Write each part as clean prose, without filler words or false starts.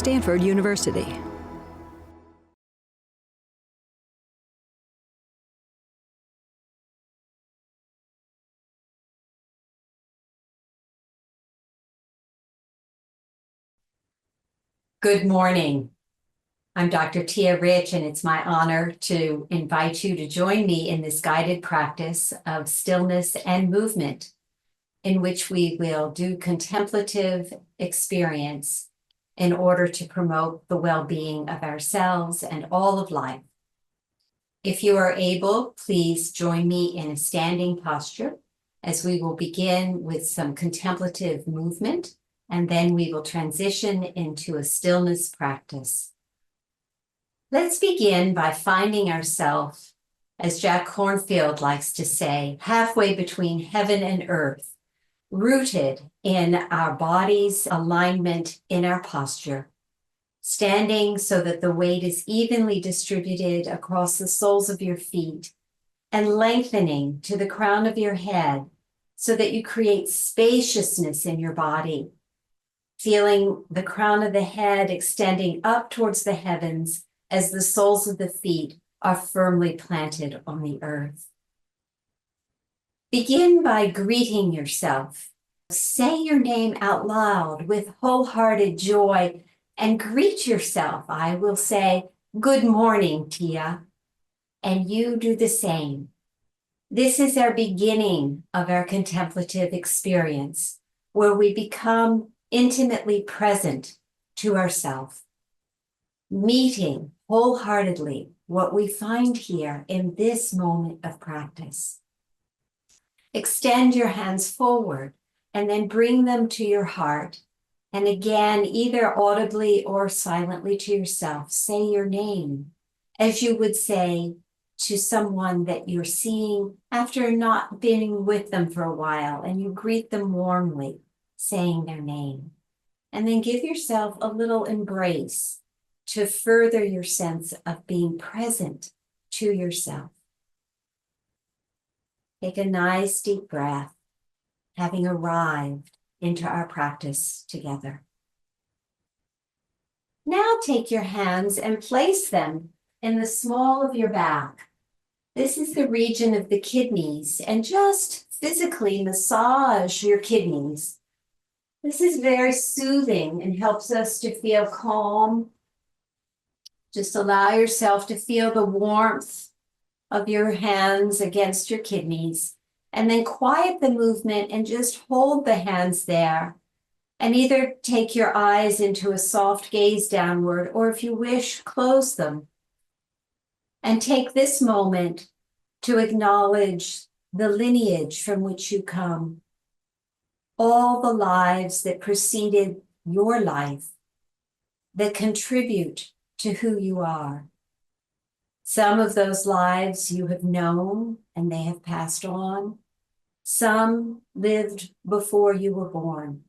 Stanford University. Good morning. I'm Dr. Tia Rich, and it's my honor to invite you to join me in this guided practice of stillness and movement, in which we will do contemplative experience in order to promote the well-being of ourselves and all of life. If you are able, please join me in a standing posture as we will begin with some contemplative movement, and then we will transition into a stillness practice. Let's begin by finding ourselves, as Jack Kornfield likes to say, halfway between heaven and earth, rooted in our body's alignment in our posture, standing so that the weight is evenly distributed across the soles of your feet and lengthening to the crown of your head so that you create spaciousness in your body, feeling the crown of the head extending up towards the heavens as the soles of the feet are firmly planted on the earth. Begin by greeting yourself. Say your name out loud with wholehearted joy and greet yourself. I will say, "Good morning, Tia," and you do the same. This is our beginning of our contemplative experience, where we become intimately present to ourselves, meeting wholeheartedly what we find here in this moment of practice. Extend your hands forward and then bring them to your heart. And again, either audibly or silently to yourself, say your name as you would say to someone that you're seeing after not being with them for a while, and you greet them warmly, saying their name. And then give yourself a little embrace to further your sense of being present to yourself. Take a nice deep breath, having arrived into our practice together. Now take your hands and place them in the small of your back. This is the region of the kidneys, and just physically massage your kidneys. This is very soothing and helps us to feel calm. Just allow yourself to feel the warmth of your hands against your kidneys, and then quiet the movement and just hold the hands there. And either take your eyes into a soft gaze downward, or if you wish, close them. And take this moment to acknowledge the lineage from which you come, all the lives that preceded your life that contribute to who you are. Some of those lives you have known and they have passed on. Some lived before you were born.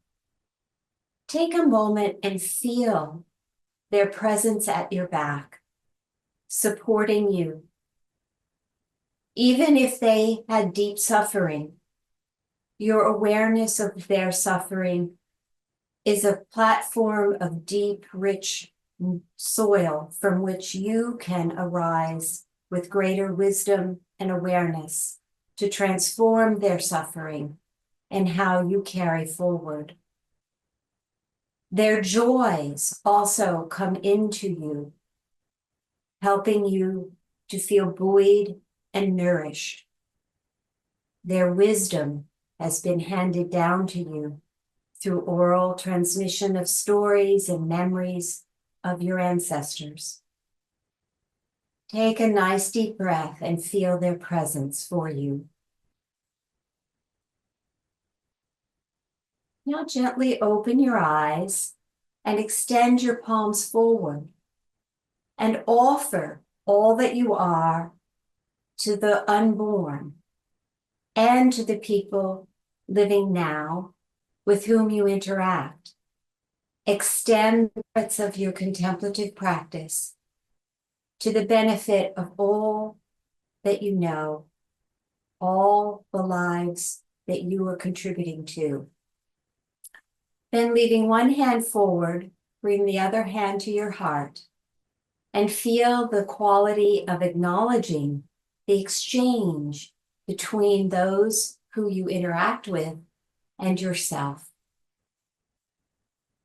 Take a moment and feel their presence at your back, supporting you. Even if they had deep suffering, your awareness of their suffering is a platform of deep, rich soil from which you can arise with greater wisdom and awareness to transform their suffering and how you carry forward. Their joys also come into you, helping you to feel buoyed and nourished. Their wisdom has been handed down to you through oral transmission of stories and memories of your ancestors. Take a nice deep breath and feel their presence for you. Now gently open your eyes and extend your palms forward and offer all that you are to the unborn and to the people living now with whom you interact. Extend the parts of your contemplative practice to the benefit of all that you know, all the lives that you are contributing to. Then leaving one hand forward, Bring the other hand to your heart and feel the quality of acknowledging the exchange between those who you interact with and yourself.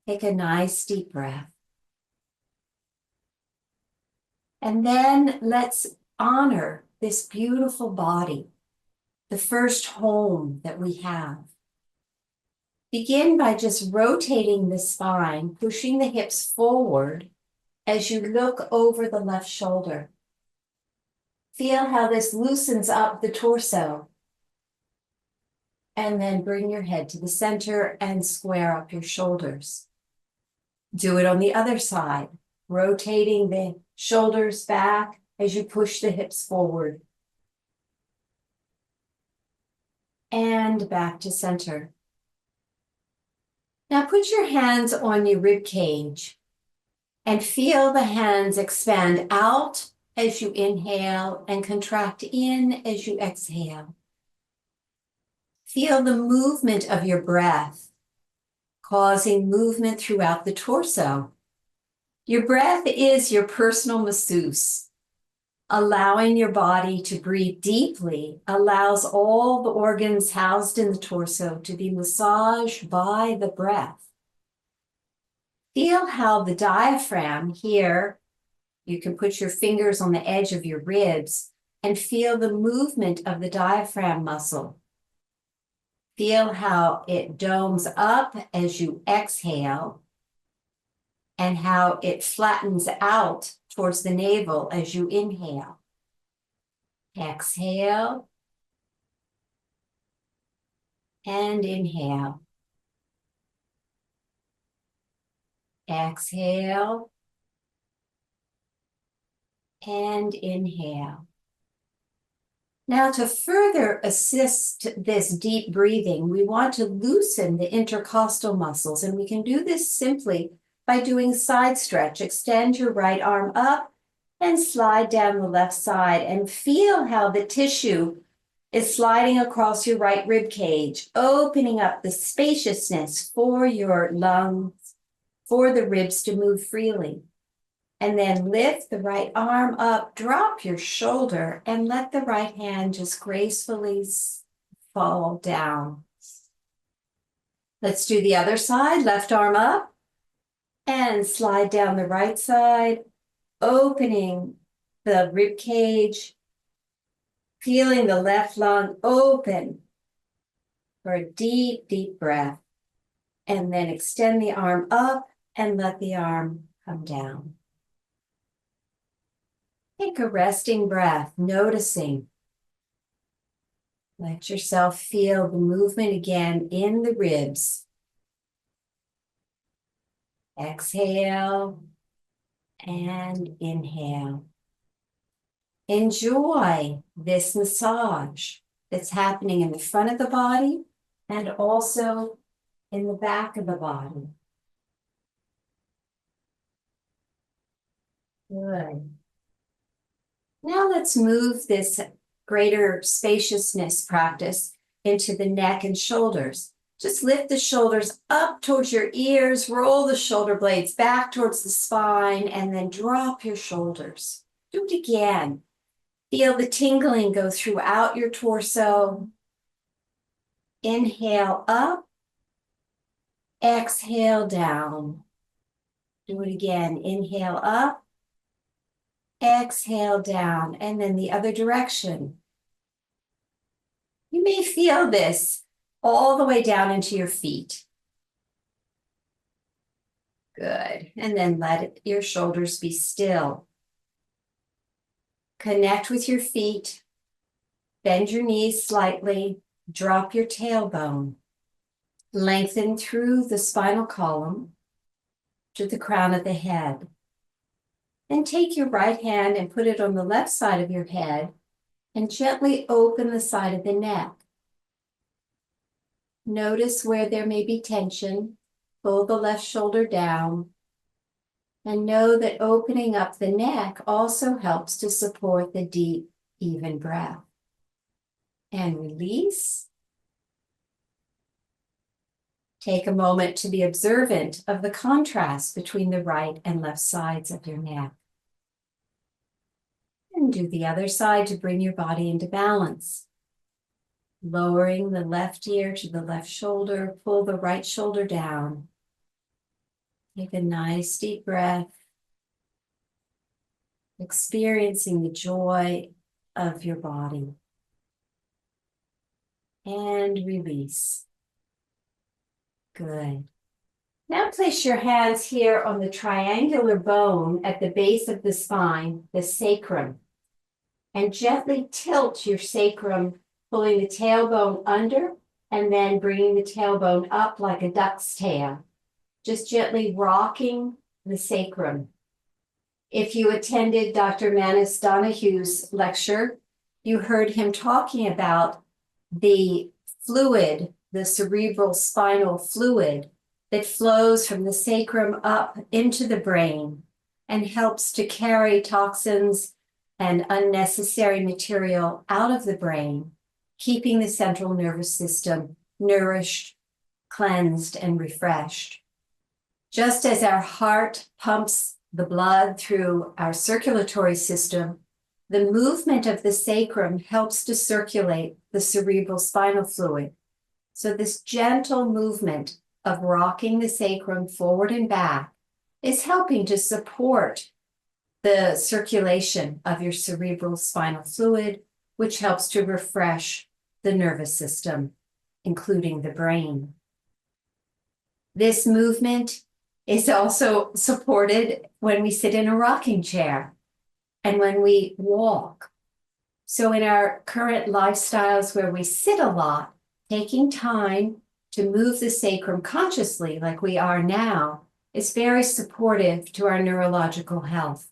Take a nice deep breath. And then let's honor this beautiful body, the first home that we have. Begin by just rotating the spine, pushing the hips forward as you look over the left shoulder. Feel how this loosens up the torso. And then bring your head to the center and square up your shoulders. Do it on the other side, rotating the shoulders back as you push the hips forward. And back to center. Now put your hands on your rib cage and feel the hands expand out as you inhale and contract in as you exhale. Feel the movement of your breath, causing movement throughout the torso. Your breath is your personal masseuse. Allowing your body to breathe deeply allows all the organs housed in the torso to be massaged by the breath. Feel how the diaphragm here, you can put your fingers on the edge of your ribs and feel the movement of the diaphragm muscle. Feel how it domes up as you exhale and how it flattens out towards the navel as you inhale. Exhale and inhale. Exhale and inhale. Now, to further assist this deep breathing, we want to loosen the intercostal muscles, and we can do this simply by doing side stretch. Extend your right arm up and slide down the left side and feel how the tissue is sliding across your right rib cage, opening up the spaciousness for your lungs, for the ribs to move freely. And then lift the right arm up, drop your shoulder, and let the right hand just gracefully fall down. Let's do the other side, left arm up, and slide down the right side, opening the rib cage, feeling the left lung open for a deep, deep breath. And then extend the arm up and let the arm come down. Take a resting breath, noticing. Let yourself feel the movement again in the ribs. Exhale and inhale. Enjoy this massage that's happening in the front of the body and also in the back of the body. Good. Now let's move this greater spaciousness practice into the neck and shoulders. Just lift the shoulders up towards your ears, roll the shoulder blades back towards the spine, and then drop your shoulders. Do it again. Feel the tingling go throughout your torso. Inhale up, exhale down. Do it again. Inhale up, exhale down, and then the other direction. You may feel this all the way down into your feet. Good. And then let your shoulders be still. Connect with your feet. Bend your knees slightly. Drop your tailbone. Lengthen through the spinal column to the crown of the head. Then take your right hand and put it on the left side of your head and gently open the side of the neck. Notice where there may be tension. Pull the left shoulder down. And know that opening up the neck also helps to support the deep, even breath. And release. Take a moment to be observant of the contrast between the right and left sides of your neck. And do the other side to bring your body into balance. Lowering the left ear to the left shoulder, pull the right shoulder down. Take a nice deep breath, experiencing the joy of your body. And release. Good. Now place your hands here on the triangular bone at the base of the spine, the sacrum, and gently tilt your sacrum, pulling the tailbone under and then bringing the tailbone up like a duck's tail, just gently rocking the sacrum. If you attended Dr. Manus Donahue's lecture, you heard him talking about the fluid, the cerebral spinal fluid that flows from the sacrum up into the brain and helps to carry toxins and unnecessary material out of the brain, keeping the central nervous system nourished, cleansed, and refreshed. Just as our heart pumps the blood through our circulatory system, the movement of the sacrum helps to circulate the cerebral spinal fluid. So this gentle movement of rocking the sacrum forward and back is helping to support the circulation of your cerebral spinal fluid, which helps to refresh the nervous system, including the brain. This movement is also supported when we sit in a rocking chair and when we walk. So in our current lifestyles where we sit a lot, taking time to move the sacrum consciously like we are now is very supportive to our neurological health.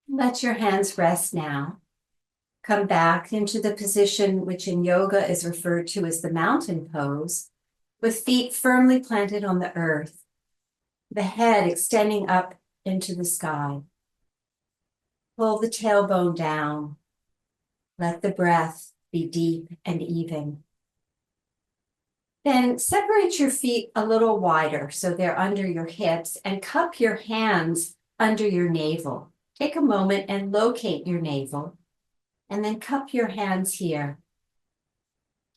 Let your hands rest now. Come back into the position which in yoga is referred to as the mountain pose, with feet firmly planted on the earth, the head extending up into the sky. Pull the tailbone down. Let the breath be deep and even. Then separate your feet a little wider so they're under your hips and cup your hands under your navel. Take a moment and locate your navel and then cup your hands here.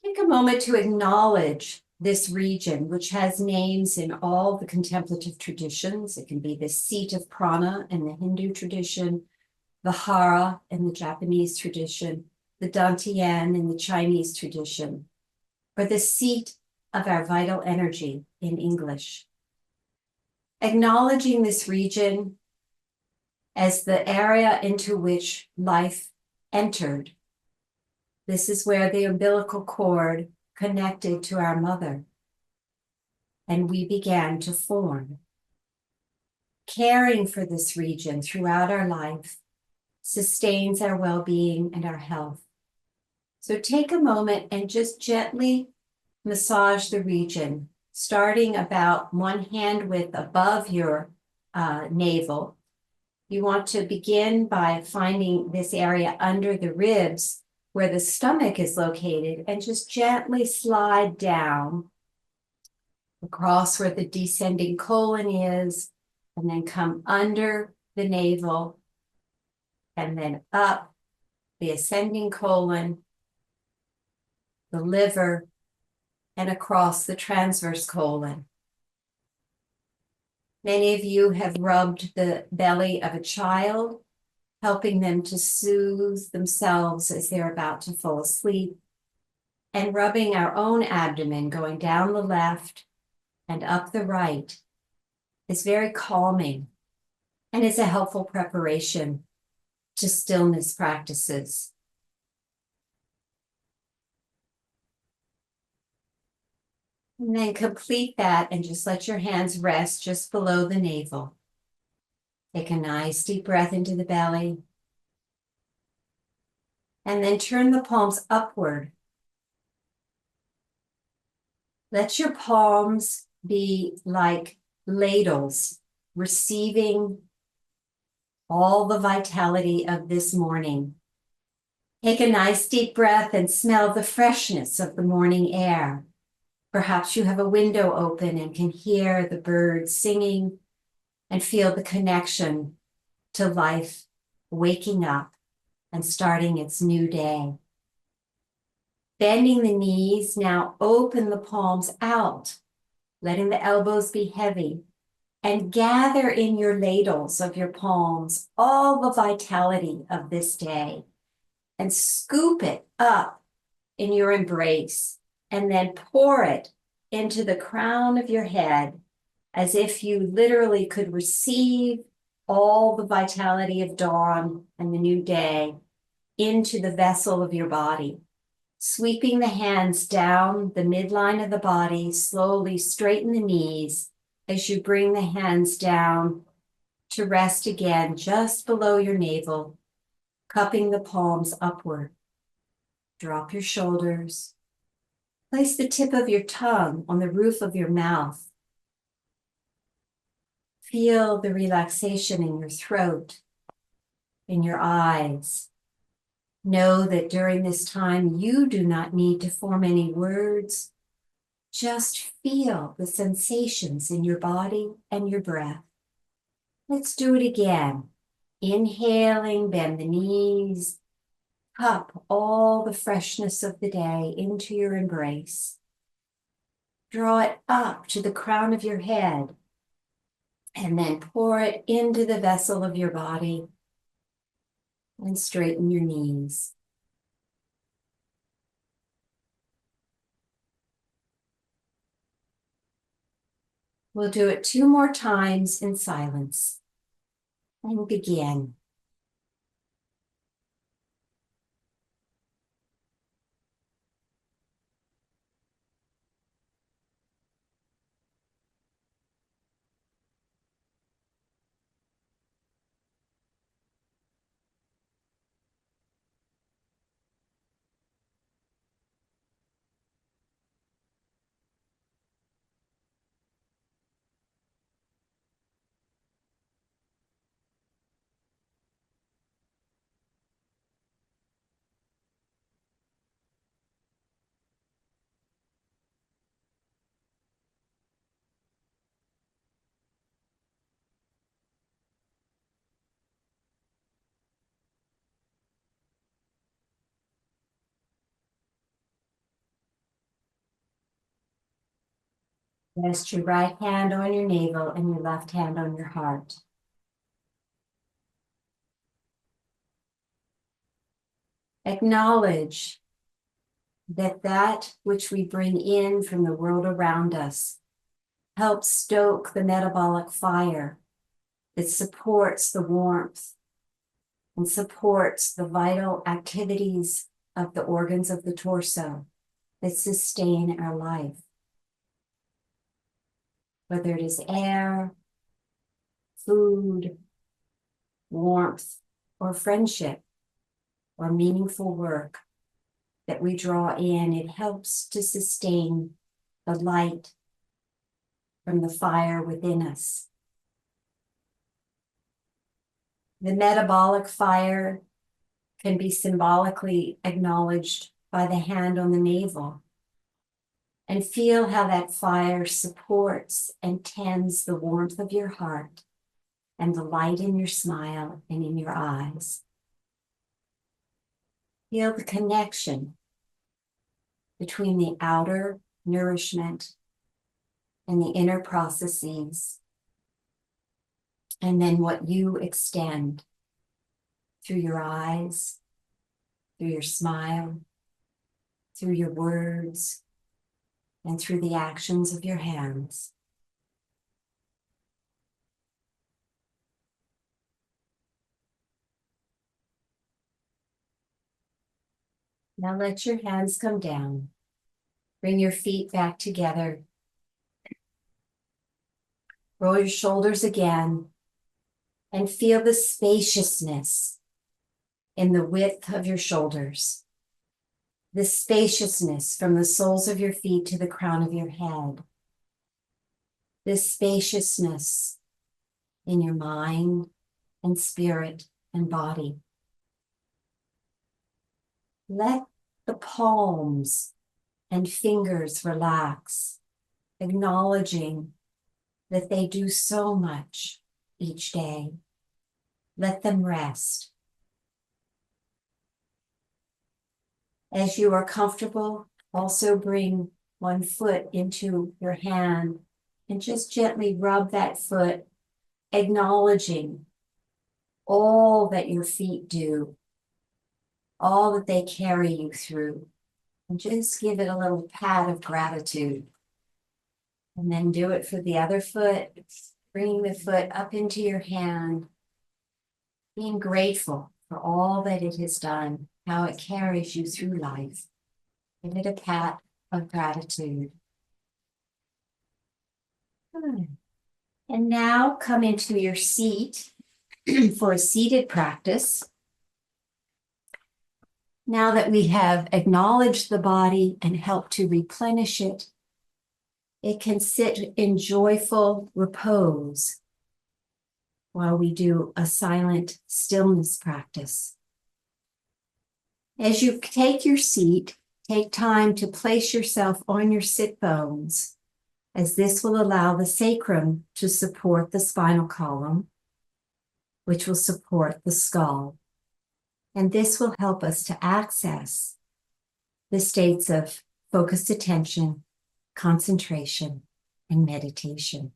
Take a moment to acknowledge this region, which has names in all the contemplative traditions. It can be the seat of prana in the Hindu tradition, the hara in the Japanese tradition, the dantian in the Chinese tradition, or the seat of our vital energy in English. Acknowledging this region as the area into which life entered. This is where the umbilical cord connected to our mother, and we began to form. Caring for this region throughout our life sustains our well-being and our health. So take a moment and just gently massage the region, starting about one hand width above your navel. You want to begin by finding this area under the ribs where the stomach is located and just gently slide down across where the descending colon is, and then come under the navel and then up the ascending colon, the liver, and across the transverse colon. Many of you have rubbed the belly of a child, helping them to soothe themselves as they're about to fall asleep, and rubbing our own abdomen, going down the left and up the right, is very calming and is a helpful preparation to stillness practices. And then complete that and just let your hands rest just below the navel. Take a nice deep breath into the belly. And then turn the palms upward. Let your palms be like ladles, receiving all the vitality of this morning. Take a nice deep breath and smell the freshness of the morning air. Perhaps you have a window open and can hear the birds singing and feel the connection to life waking up and starting its new day. Bending the knees, now open the palms out, letting the elbows be heavy, and gather in your ladles of your palms all the vitality of this day and scoop it up in your embrace and then pour it into the crown of your head as if you literally could receive all the vitality of dawn and the new day into the vessel of your body. Sweeping the hands down the midline of the body, slowly straighten the knees as you bring the hands down to rest again just below your navel, cupping the palms upward. Drop your shoulders. Place the tip of your tongue on the roof of your mouth. Feel the relaxation in your throat, in your eyes. Know that during this time, you do not need to form any words. Just feel the sensations in your body and your breath. Let's do it again. Inhaling, bend the knees, cup all the freshness of the day into your embrace. Draw it up to the crown of your head, and then pour it into the vessel of your body and straighten your knees. We'll do it 2 more times in silence and begin. Rest your right hand on your navel and your left hand on your heart. Acknowledge that which we bring in from the world around us helps stoke the metabolic fire that supports the warmth and supports the vital activities of the organs of the torso that sustain our life. Whether it is air, food, warmth, or friendship, or meaningful work that we draw in, it helps to sustain the light from the fire within us. The metabolic fire can be symbolically acknowledged by the hand on the navel, and feel how that fire supports and tends the warmth of your heart and the light in your smile and in your eyes. Feel the connection between the outer nourishment and the inner processes, and then what you extend through your eyes, through your smile, through your words, and through the actions of your hands. Now let your hands come down. Bring your feet back together. Roll your shoulders again and feel the spaciousness in the width of your shoulders. The spaciousness from the soles of your feet to the crown of your head. This spaciousness in your mind and spirit and body. Let the palms and fingers relax, acknowledging that they do so much each day. Let them rest. As you are comfortable, also bring one foot into your hand and just gently rub that foot, acknowledging all that your feet do, all that they carry you through. And just give it a little pat of gratitude. And then do it for the other foot, bringing the foot up into your hand, being grateful for all that it has done, how it carries you through life. Give it a pat of gratitude. Good. And now come into your seat for a seated practice. Now that we have acknowledged the body and helped to replenish it, it can sit in joyful repose while we do a silent stillness practice. As you take your seat, take time to place yourself on your sit bones, as this will allow the sacrum to support the spinal column, which will support the skull. And this will help us to access the states of focused attention, concentration, and meditation.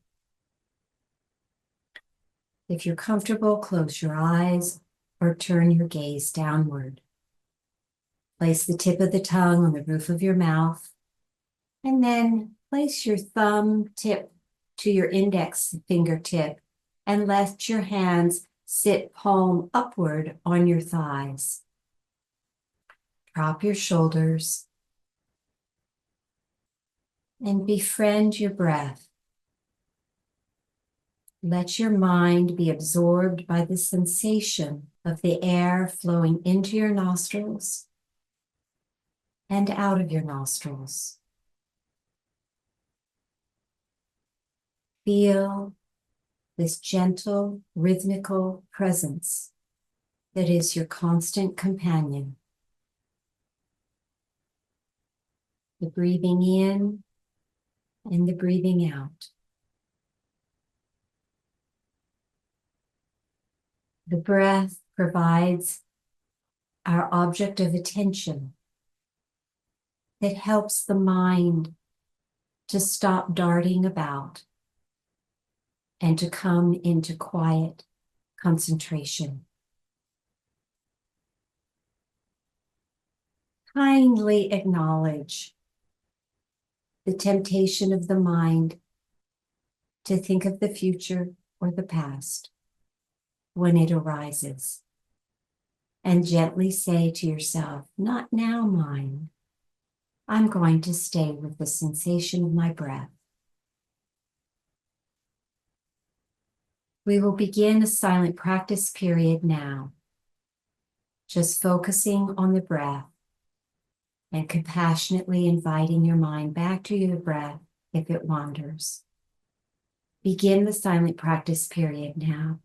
If you're comfortable, close your eyes or turn your gaze downward. Place the tip of the tongue on the roof of your mouth, and then place your thumb tip to your index fingertip and let your hands sit palm upward on your thighs. Drop your shoulders and befriend your breath. Let your mind be absorbed by the sensation of the air flowing into your nostrils and out of your nostrils. Feel this gentle, rhythmical presence that is your constant companion. The breathing in and the breathing out. The breath provides our object of attention that helps the mind to stop darting about and to come into quiet concentration. Kindly acknowledge the temptation of the mind to think of the future or the past when it arises, and gently say to yourself, "Not now, mind. I'm going to stay with the sensation of my breath." We will begin a silent practice period now, just focusing on the breath and compassionately inviting your mind back to your breath if it wanders. Begin the silent practice period now.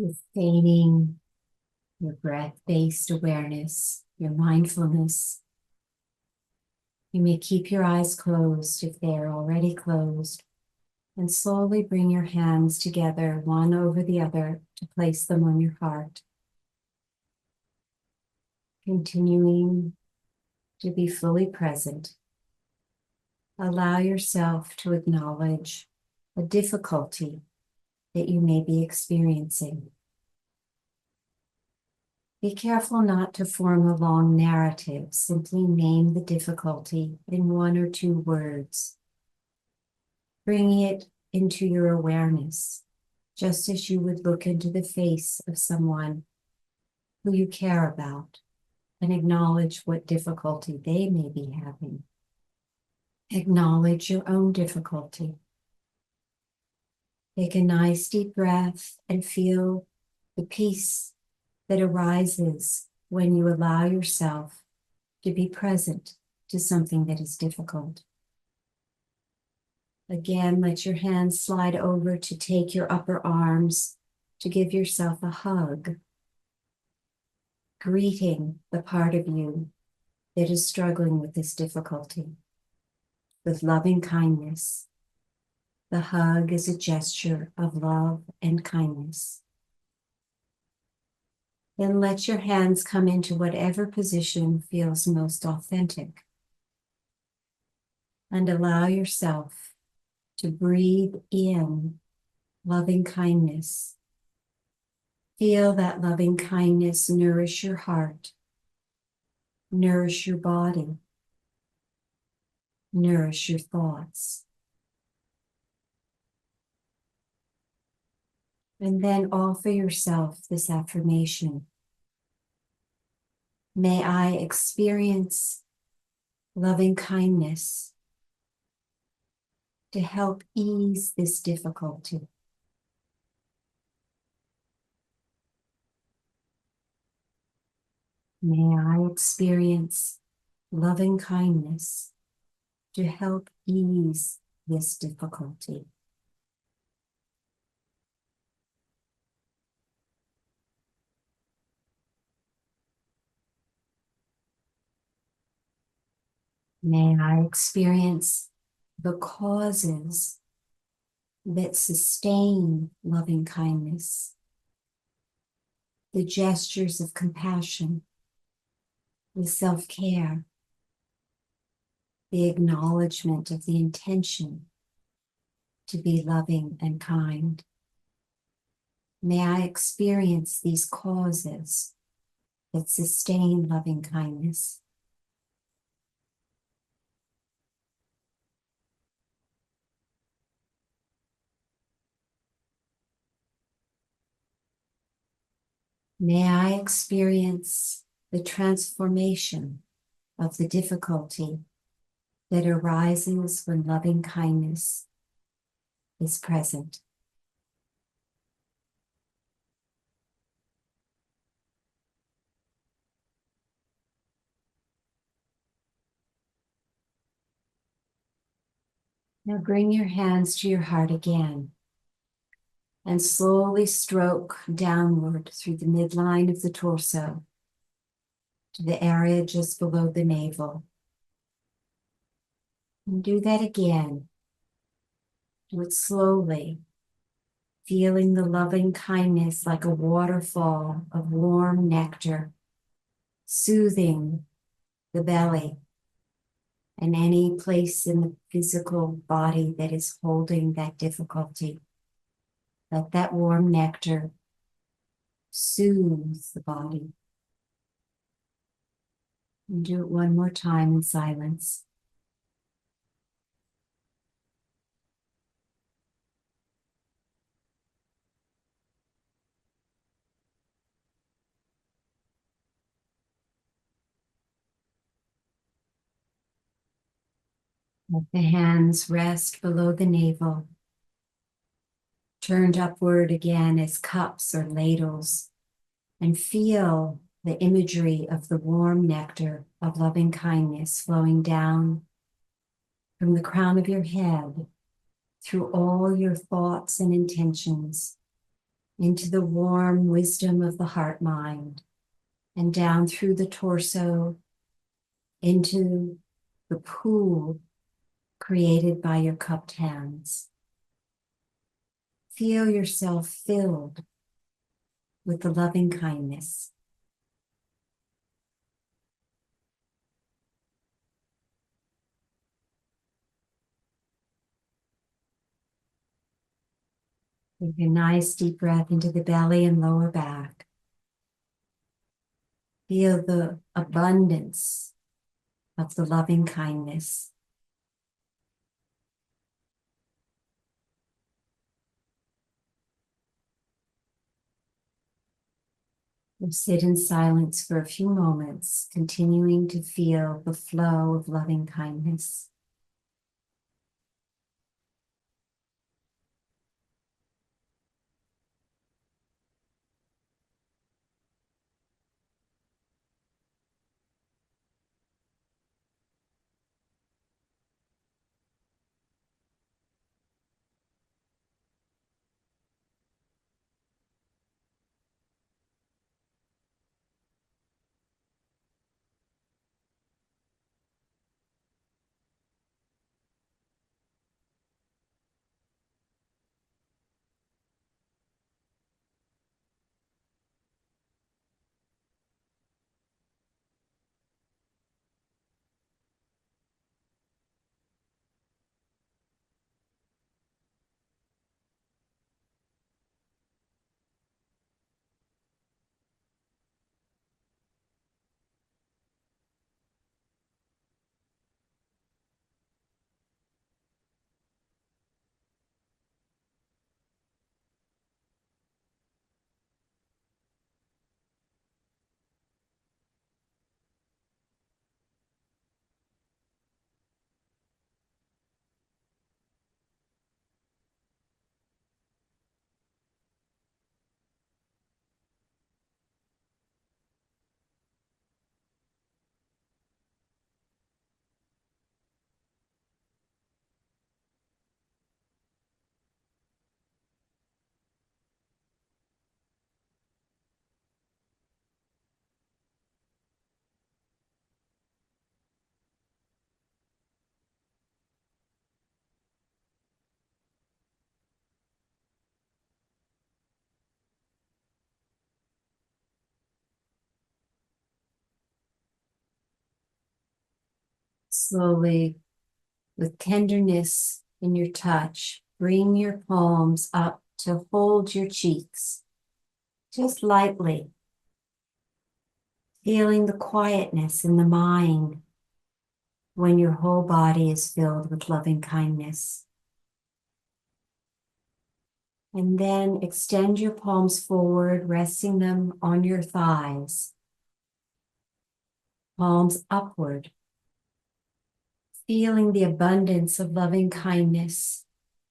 Sustaining your breath-based awareness, your mindfulness. You may keep your eyes closed if they are already closed, and slowly bring your hands together, one over the other, to place them on your heart. Continuing to be fully present, allow yourself to acknowledge a difficulty that you may be experiencing. Be careful not to form a long narrative. Simply name the difficulty in one or two words. Bring it into your awareness, just as you would look into the face of someone who you care about and acknowledge what difficulty they may be having. Acknowledge your own difficulty. Take a nice deep breath and feel the peace that arises when you allow yourself to be present to something that is difficult. Again, let your hands slide over to take your upper arms to give yourself a hug, greeting the part of you that is struggling with this difficulty with loving kindness. The hug is a gesture of love and kindness. Then let your hands come into whatever position feels most authentic. And allow yourself to breathe in loving kindness. Feel that loving kindness nourish your heart, nourish your body, nourish your thoughts. And then offer yourself this affirmation. May I experience loving kindness to help ease this difficulty. May I experience loving kindness to help ease this difficulty. May I experience the causes that sustain loving kindness, the gestures of compassion, the self-care, the acknowledgement of the intention to be loving and kind. May I experience these causes that sustain loving kindness. May I experience the transformation of the difficulty that arises when loving kindness is present. Now bring your hands to your heart again and slowly stroke downward through the midline of the torso to the area just below the navel. And do that again. Do it slowly, feeling the loving kindness like a waterfall of warm nectar, soothing the belly and any place in the physical body that is holding that difficulty. Let that warm nectar soothe the body. And do it one more time in silence. Let the hands rest below the navel, turned upward again as cups or ladles, and feel the imagery of the warm nectar of loving kindness flowing down from the crown of your head through all your thoughts and intentions, into the warm wisdom of the heart mind, and down through the torso into the pool created by your cupped hands. Feel yourself filled with the loving kindness. Take a nice deep breath into the belly and lower back. Feel the abundance of the loving kindness. We'll sit in silence for a few moments, continuing to feel the flow of loving kindness. Slowly, with tenderness in your touch, bring your palms up to hold your cheeks, just lightly, feeling the quietness in the mind when your whole body is filled with loving kindness. And then extend your palms forward, resting them on your thighs, palms upward, feeling the abundance of loving kindness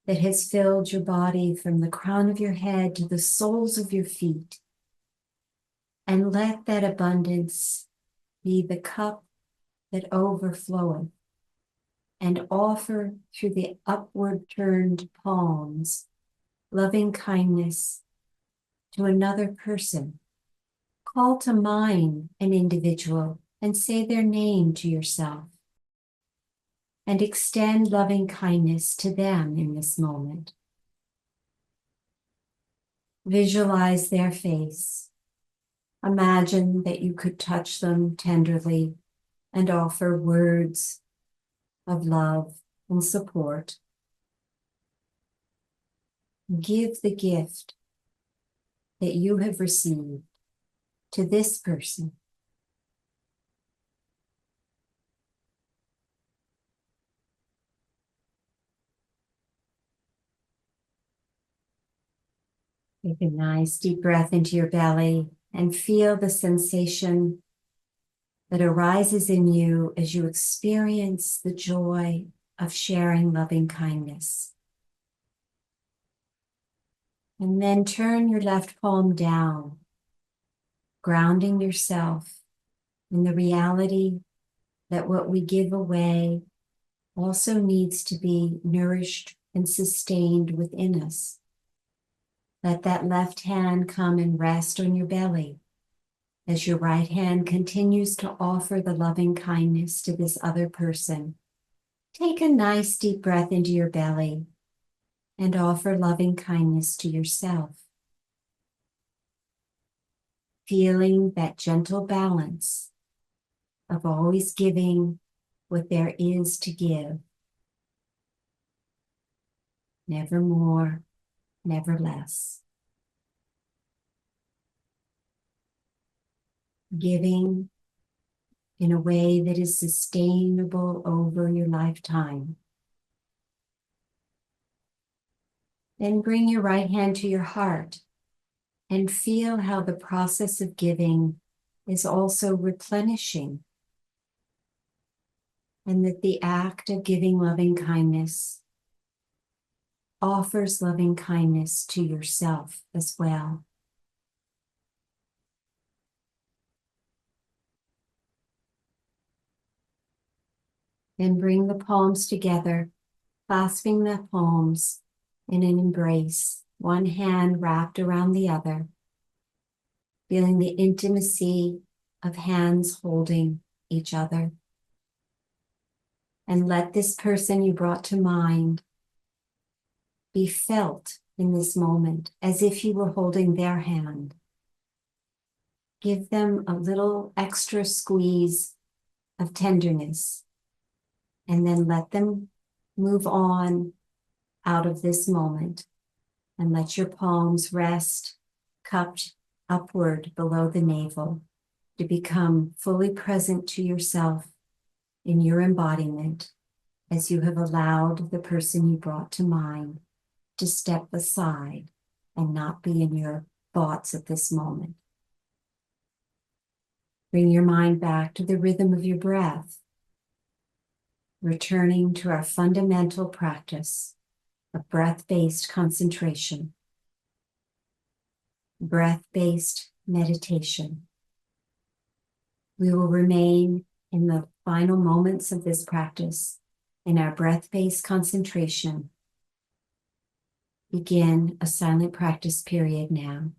that has filled your body from the crown of your head to the soles of your feet. And let that abundance be the cup that overfloweth, and offer through the upward turned palms loving kindness to another person. Call to mind an individual and say their name to yourself, and extend loving kindness to them in this moment. Visualize their face. Imagine that you could touch them tenderly and offer words of love and support. Give the gift that you have received to this person. Take a nice deep breath into your belly and feel the sensation that arises in you as you experience the joy of sharing loving kindness. And then turn your left palm down, grounding yourself in the reality that what we give away also needs to be nourished and sustained within us. Let that left hand come and rest on your belly as your right hand continues to offer the loving kindness to this other person. Take a nice deep breath into your belly and offer loving kindness to yourself. Feeling that gentle balance of always giving what there is to give. Never more, never less. Giving in a way that is sustainable over your lifetime. Then bring your right hand to your heart and feel how the process of giving is also replenishing, and that the act of giving loving kindness offers loving kindness to yourself as well. Then bring the palms together, clasping the palms in an embrace, one hand wrapped around the other, feeling the intimacy of hands holding each other. And let this person you brought to mind be felt in this moment as if you were holding their hand. Give them a little extra squeeze of tenderness, and then let them move on out of this moment, and let your palms rest cupped upward below the navel to become fully present to yourself in your embodiment as you have allowed the person you brought to mind to step aside and not be in your thoughts at this moment. Bring your mind back to the rhythm of your breath, returning to our fundamental practice of breath-based concentration, breath-based meditation. We will remain in the final moments of this practice in our breath-based concentration. Begin a silent practice period now.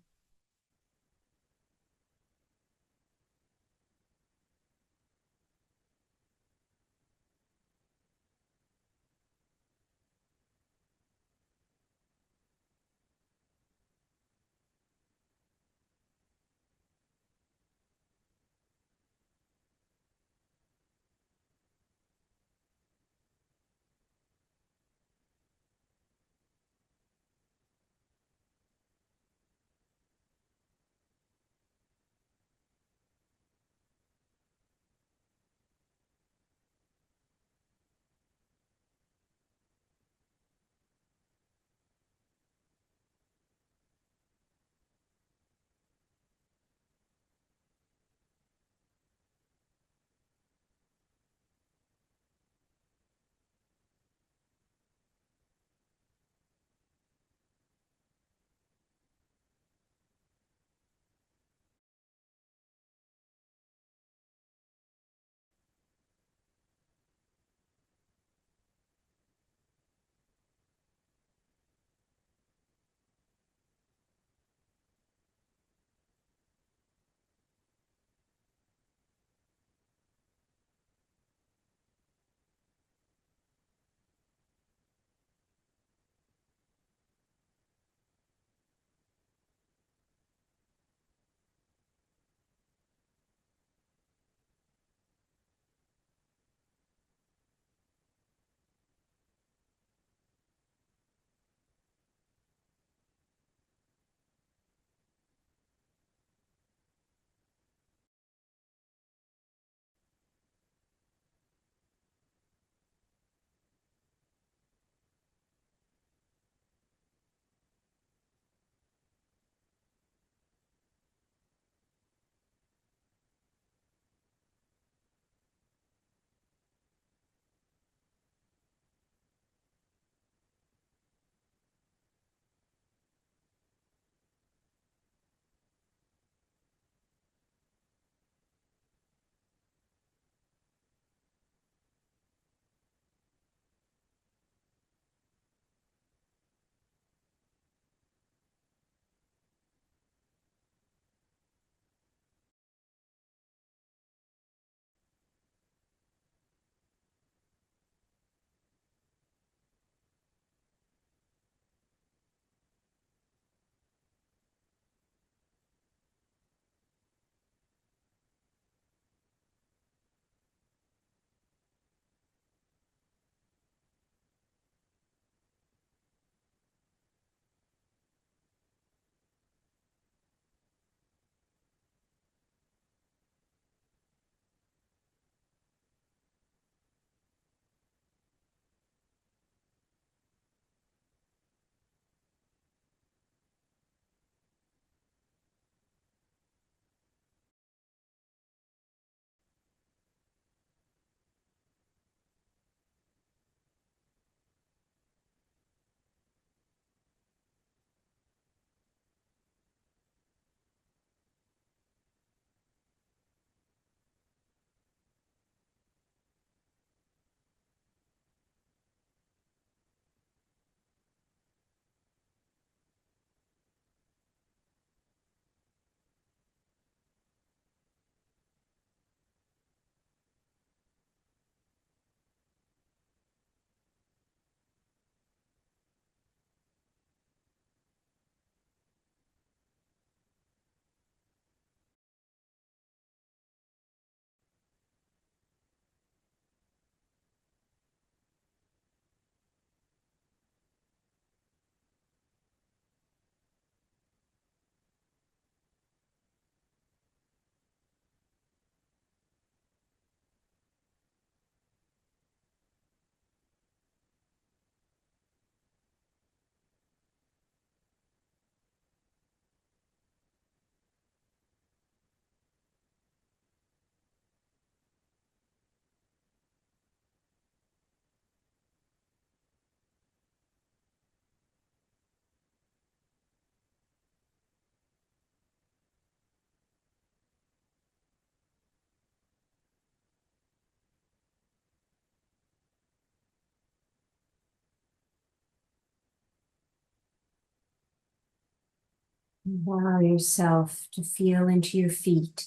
Allow yourself to feel into your feet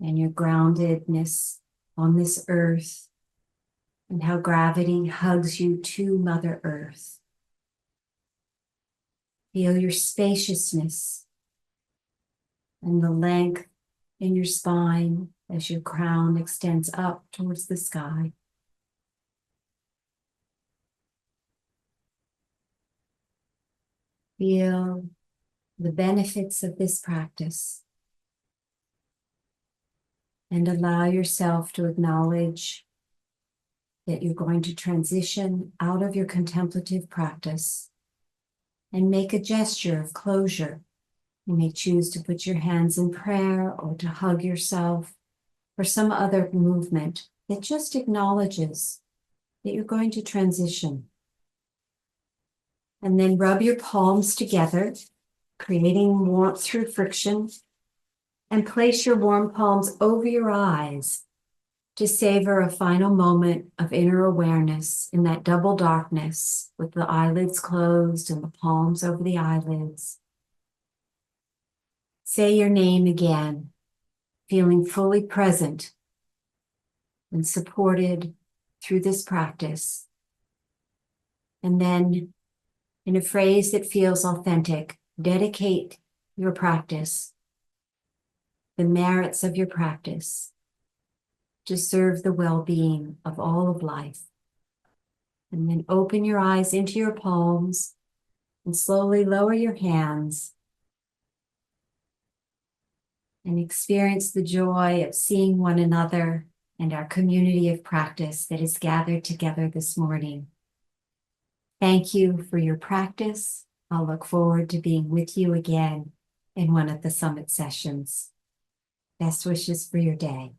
and your groundedness on this earth and how gravity hugs you to Mother Earth. Feel your spaciousness and the length in your spine as your crown extends up towards the sky. Feel the benefits of this practice and allow yourself to acknowledge that you're going to transition out of your contemplative practice and make a gesture of closure. You may choose to put your hands in prayer or to hug yourself or some other movement that just acknowledges that you're going to transition. And then rub your palms together, creating warmth through friction, and place your warm palms over your eyes to savor a final moment of inner awareness in that double darkness with the eyelids closed and the palms over the eyelids. Say your name again, feeling fully present and supported through this practice. And then, in a phrase that feels authentic, dedicate your practice, the merits of your practice, to serve the well-being of all of life. And then open your eyes into your palms and slowly lower your hands and experience the joy of seeing one another and our community of practice that is gathered together this morning. Thank you for your practice. I'll look forward to being with you again in one of the summit sessions. Best wishes for your day.